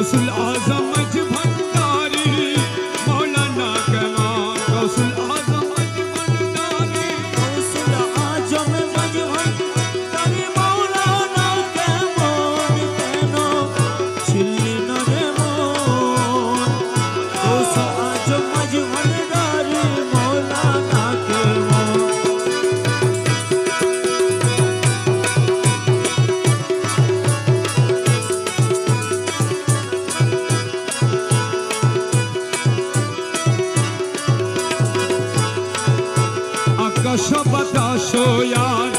गौसुल आजम मज भंडारी मौलाना कमान गौसुल आजम मज भंडारी गौसुल आजम मज भंडारी मौलाना कमान केनो छिल्ली न रे मन गौसुल आजम मज भंडारी मौलाना कमान आकाश बतास यार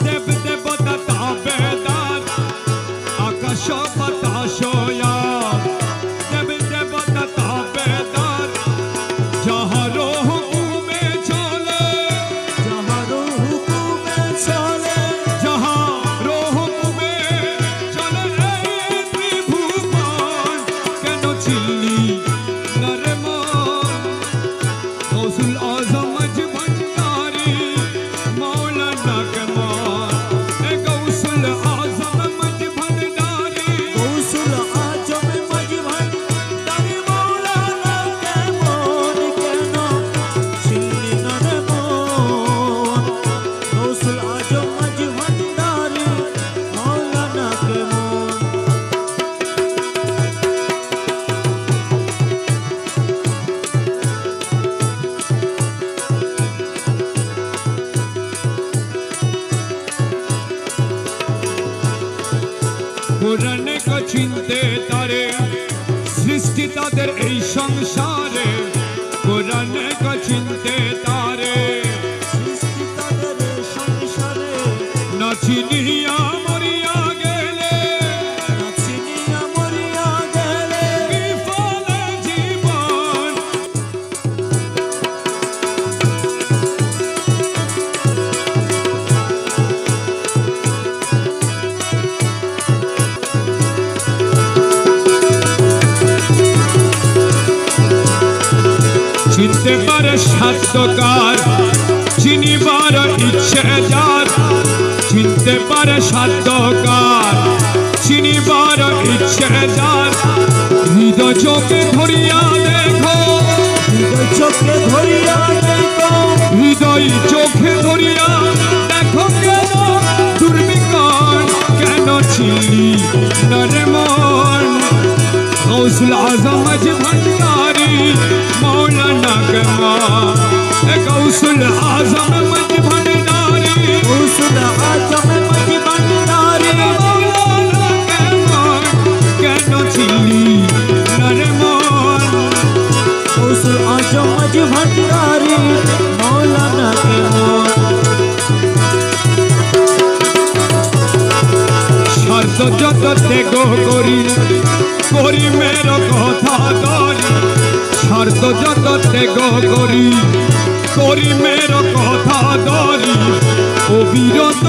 देव देवता ताबेदार आकाश बतास यार देव देवता ताबेदार जहाँ रोह में चले जहाँ रूह में चले जहाँ रोह में चले त्रिभुवन केनो छिल्ली नरमान गौसुल आजम मज भंडारी मौलाना कमान गौसुल आजम मज भंडारी गौसुल आजम मज भंडारी मौलाना कमान केनो छिल्ली न रे मन गौसुल आजम मज भंडारी मौलाना कमान कुरान को चिनते तारे सृष्टि ताদের এই সংসারে कुरान को चिनते तारे सृष्टि ताদের সংসারে না চিনিয়া মরিয়া গেলে না চিনিয়া মরিয়া গেলে বিফলে জীবন চিনতে পারে সাধ্যকার চিনিবার ইচ্ছে যার চিনতে পারে সাধ্যকার চিনিবার ইচ্ছে যার হৃদয় চোখে ধরিয়া দেখো হৃদয় চোখে ধরিয়া দেখো হৃদয় চোখে ধরিয়া দেখো কেন দুর্বিকার কেন ছিলি নরে মন गौसुल आजम मज भंडारी मौलाना कमान गौसुल आजम मज भंडारी गौसुल आजम मज भंडारी मौलाना कमान केनो छिल्ली नरे मन गौसुल आजम मज भंडारी मौलाना कमान शर्त যত ত্যাগ করি করি মের কথা ধরি শর্ত যত ত্যাগ করি করি মের কথা ধরি অবিরত